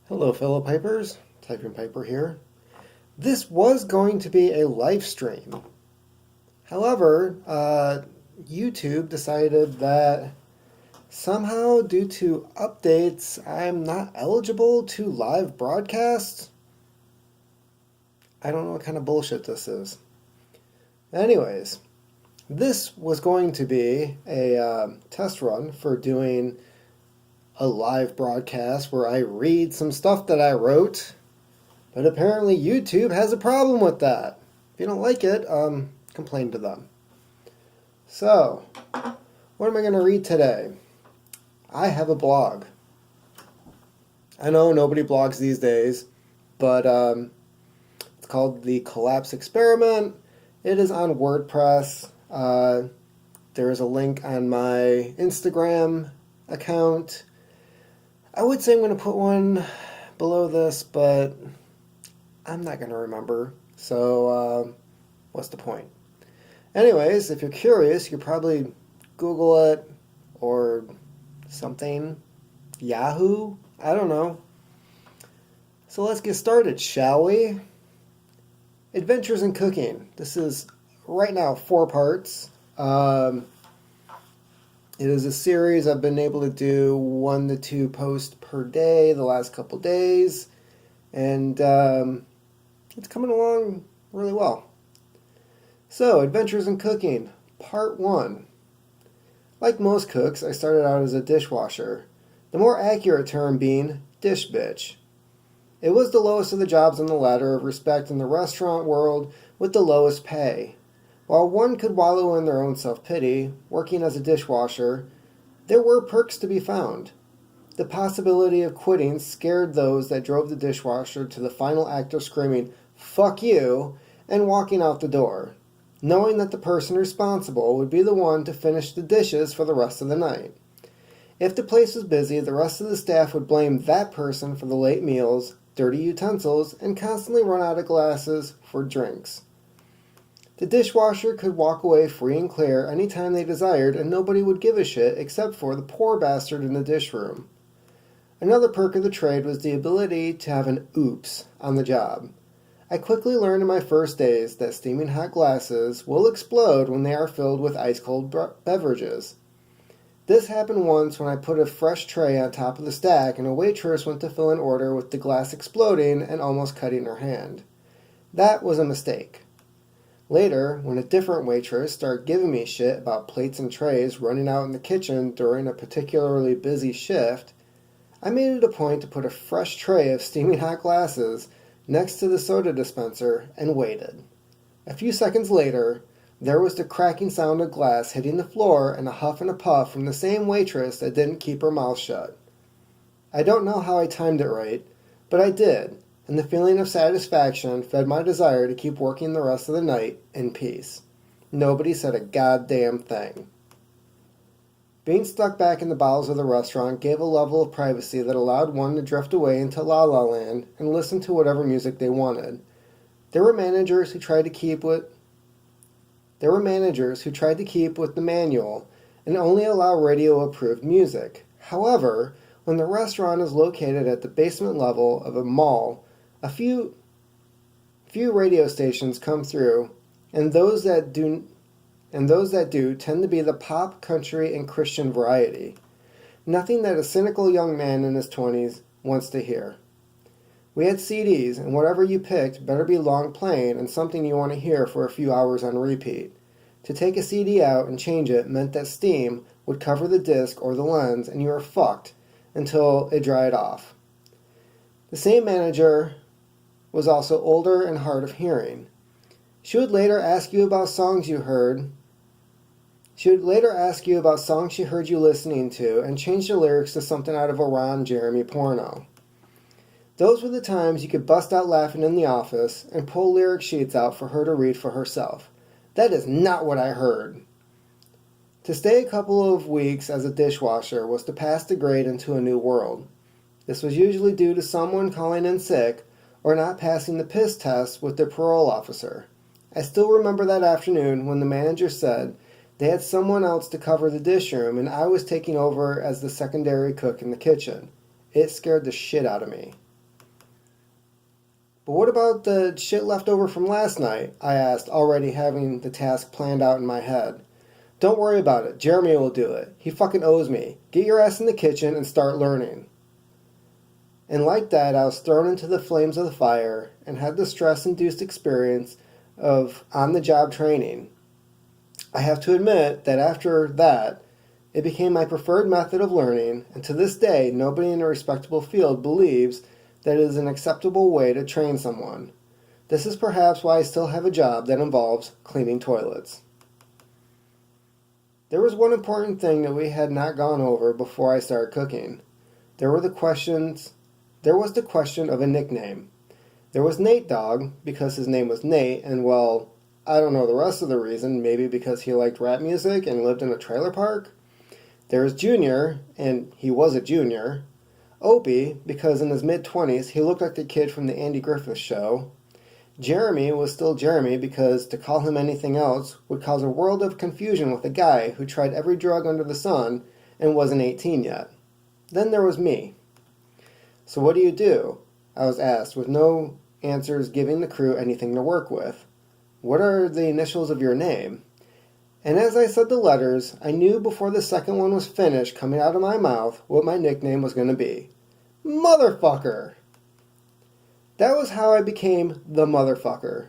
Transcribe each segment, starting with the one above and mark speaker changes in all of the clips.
Speaker 1: Hello, fellow Pipers. Typing Piper here. This was going to be a live stream. However, YouTube decided that somehow, due to updates, I'm not eligible to live broadcast. I don't know what kind of bullshit this is. Anyways, this was going to be a test run for doing a live broadcast where I read some stuff that I wrote. But apparently YouTube has a problem with that. If you don't like it, complain to them. So, what am I going to read today? I have a blog. I know nobody blogs these days, but it's called The Collapse Experiment. It is on WordPress. There is a link on my Instagram account. I would say I'm going to put one below this, but I'm not going to remember, so what's the point? Anyways, if you're curious, you could probably Google it or something. Yahoo? I don't know. So let's get started, shall we? Adventures in Cooking. This is, right now, 4 parts. It is a series I've been able to do 1 to 2 posts per day the last couple days. And it's coming along really well. So, Adventures in Cooking, Part 1. Like most cooks, I started out as a dishwasher, the more accurate term being dish bitch. It was the lowest of the jobs on the ladder of respect in the restaurant world with the lowest pay. While one could wallow in their own self-pity, working as a dishwasher, there were perks to be found. The possibility of quitting scared those that drove the dishwasher to the final act of screaming, "Fuck you," and walking out the door, knowing that the person responsible would be the one to finish the dishes for the rest of the night. If the place was busy, the rest of the staff would blame that person for the late meals, dirty utensils, and constantly run out of glasses for drinks. The dishwasher could walk away free and clear any time they desired, and nobody would give a shit except for the poor bastard in the dish room. Another perk of the trade was the ability to have an oops on the job. I quickly learned in my first days that steaming hot glasses will explode when they are filled with ice-cold beverages. This happened once when I put a fresh tray on top of the stack and a waitress went to fill an order with the glass exploding and almost cutting her hand. That was a mistake. Later, when a different waitress started giving me shit about plates and trays running out in the kitchen during a particularly busy shift, I made it a point to put a fresh tray of steaming hot glasses next to the soda dispenser and waited. A few seconds later, there was the cracking sound of glass hitting the floor and a huff and a puff from the same waitress that didn't keep her mouth shut. I don't know how I timed it right, but I did, and the feeling of satisfaction fed my desire to keep working the rest of the night in peace. Nobody said a goddamn thing. Being stuck back in the bowels of the restaurant gave a level of privacy that allowed one to drift away into La La Land and listen to whatever music they wanted. There were managers who tried to keep with the manual and only allow radio-approved music. However, when the restaurant is located at the basement level of a mall, a few radio stations come through, and those that do tend to be the pop, country, and Christian variety. Nothing that a cynical young man in his 20s wants to hear. We had CDs, and whatever you picked better be long playing and something you want to hear for a few hours on repeat. To take a CD out and change it meant that steam would cover the disc or the lens, and you were fucked until it dried off. The same manager was also older and hard of hearing. She would later ask you about songs she heard you listening to and change the lyrics to something out of a Ron Jeremy porno. Those were the times you could bust out laughing in the office and pull lyric sheets out for her to read for herself. That is not what I heard. To stay a couple of weeks as a dishwasher was to pass the grade into a new world. This was usually due to someone calling in sick or not passing the piss test with their parole officer. I still remember that afternoon when the manager said they had someone else to cover the dish room and I was taking over as the secondary cook in the kitchen. It scared the shit out of me. But what about the shit left over from last night? I asked, already having the task planned out in my head. Don't worry about it. Jeremy will do it. He fucking owes me. Get your ass in the kitchen and start learning. And like that, I was thrown into the flames of the fire and had the stress-induced experience of on-the-job training. I have to admit that after that, it became my preferred method of learning, and to this day, nobody in a respectable field believes that it is an acceptable way to train someone. This is perhaps why I still have a job that involves cleaning toilets. There was one important thing that we had not gone over before I started cooking. There was the question of a nickname. There was Nate Dogg, because his name was Nate, and well, I don't know the rest of the reason, maybe because he liked rap music and lived in a trailer park. There was Junior, and he was a junior. Opie, because in his mid-20s he looked like the kid from the Andy Griffith Show. Jeremy was still Jeremy because to call him anything else would cause a world of confusion with a guy who tried every drug under the sun and wasn't 18 yet. Then there was me. So what do? I was asked, with no answers giving the crew anything to work with. What are the initials of your name? And as I said the letters, I knew before the second one was finished coming out of my mouth what my nickname was going to be. Motherfucker! That was how I became the Motherfucker,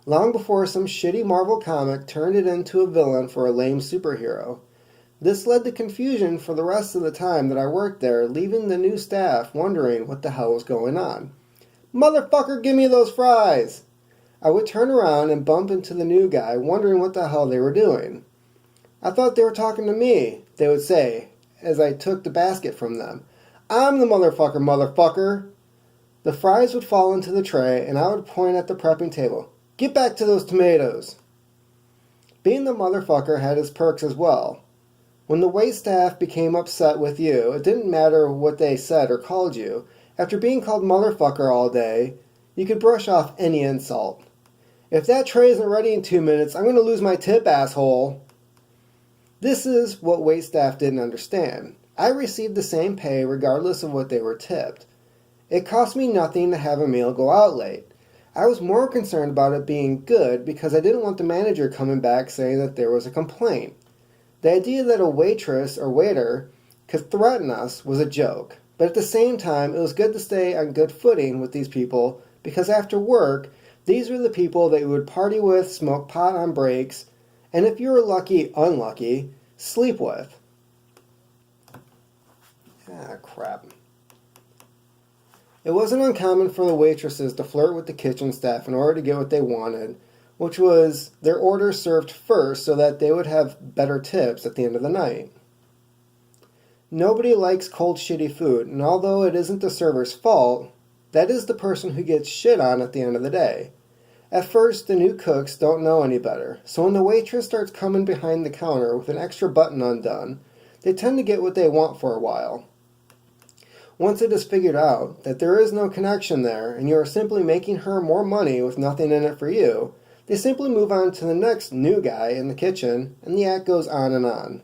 Speaker 1: long before some shitty Marvel comic turned it into a villain for a lame superhero. This led to confusion for the rest of the time that I worked there, leaving the new staff wondering what the hell was going on. Motherfucker, give me those fries! I would turn around and bump into the new guy, wondering what the hell they were doing. I thought they were talking to me, they would say, as I took the basket from them. I'm the motherfucker, motherfucker! The fries would fall into the tray, and I would point at the prepping table. Get back to those tomatoes! Being the motherfucker had its perks as well. When the wait staff became upset with you, it didn't matter what they said or called you. After being called motherfucker all day, you could brush off any insult. If that tray isn't ready in 2 minutes, I'm going to lose my tip, asshole. This is what waitstaff didn't understand. I received the same pay regardless of what they were tipped. It cost me nothing to have a meal go out late. I was more concerned about it being good because I didn't want the manager coming back saying that there was a complaint. The idea that a waitress or waiter could threaten us was a joke, but at the same time it was good to stay on good footing with these people because after work, these were the people that you would party with, smoke pot on breaks, and if you were unlucky, sleep with. Ah, crap. It wasn't uncommon for the waitresses to flirt with the kitchen staff in order to get what they wanted, which was their order served first so that they would have better tips at the end of the night. Nobody likes cold, shitty food, and although it isn't the server's fault, that is the person who gets shit on at the end of the day. At first, the new cooks don't know any better, so when the waitress starts coming behind the counter with an extra button undone, they tend to get what they want for a while. Once it is figured out that there is no connection there and you are simply making her more money with nothing in it for you, they simply move on to the next new guy in the kitchen and the act goes on and on.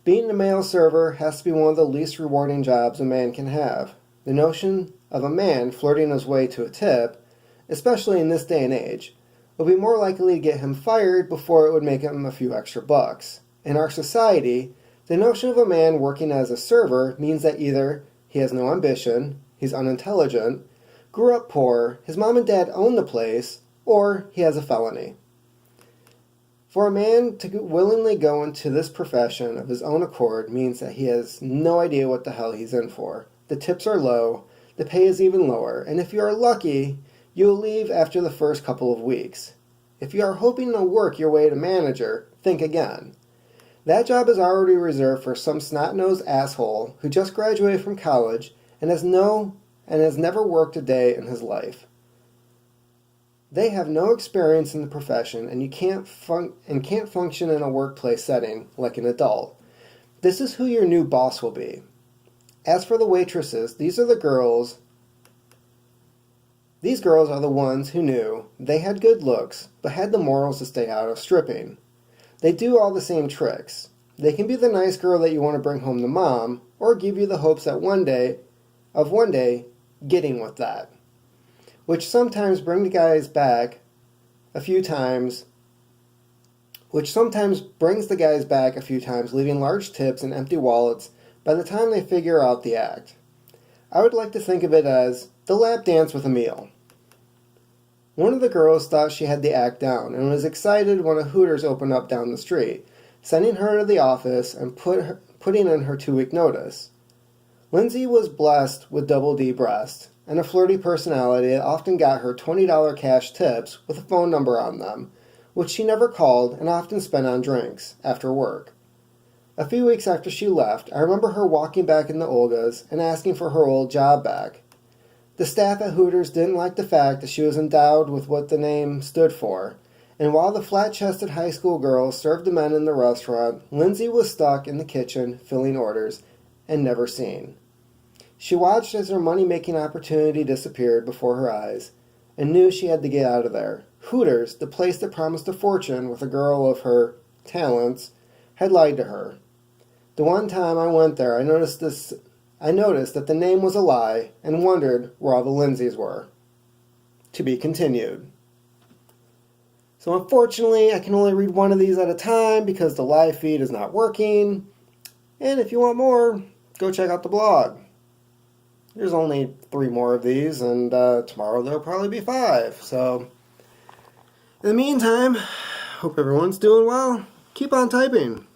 Speaker 1: Being a male server has to be one of the least rewarding jobs a man can have. The notion of a man flirting his way to a tip, especially in this day and age, would be more likely to get him fired before it would make him a few extra bucks. In our society, the notion of a man working as a server means that either he has no ambition, he's unintelligent, grew up poor, his mom and dad own the place, or he has a felony. For a man to willingly go into this profession of his own accord means that he has no idea what the hell he's in for. The tips are low, the pay is even lower, and if you are lucky, you will leave after the first couple of weeks. If you are hoping to work your way to manager, think again. That job is already reserved for some snot-nosed asshole who just graduated from college and has never worked a day in his life. They have no experience in the profession and can't function in a workplace setting like an adult. This is who your new boss will be. As for the waitresses, these are the girls. These girls are the ones who knew they had good looks but had the morals to stay out of stripping. They do all the same tricks. They can be the nice girl that you want to bring home to mom, or give you the hopes that one day getting with that. which sometimes brings the guys back a few times, leaving large tips and empty wallets by the time they figure out the act. I would like to think of it as the lap dance with a meal. One of the girls thought she had the act down and was excited when a Hooters opened up down the street, sending her to the office and putting in her 2-week notice. Lindsay was blessed with double D breast and a flirty personality that often got her $20 cash tips with a phone number on them, which she never called and often spent on drinks after work. A few weeks after she left, I remember her walking back in the Olgas and asking for her old job back. The staff at Hooters didn't like the fact that she was endowed with what the name stood for, and while the flat-chested high school girls served the men in the restaurant, Lindsay was stuck in the kitchen filling orders and never seen. She watched as her money-making opportunity disappeared before her eyes and knew she had to get out of there. Hooters, the place that promised a fortune with a girl of her talents, had lied to her. The one time I went there, I noticed that the name was a lie and wondered where all the Lindsays were. To be continued. So unfortunately, I can only read one of these at a time because the live feed is not working. And if you want more, go check out the blog. There's only 3 more of these, and tomorrow there'll probably be 5. So, in the meantime, hope everyone's doing well. Keep on typing.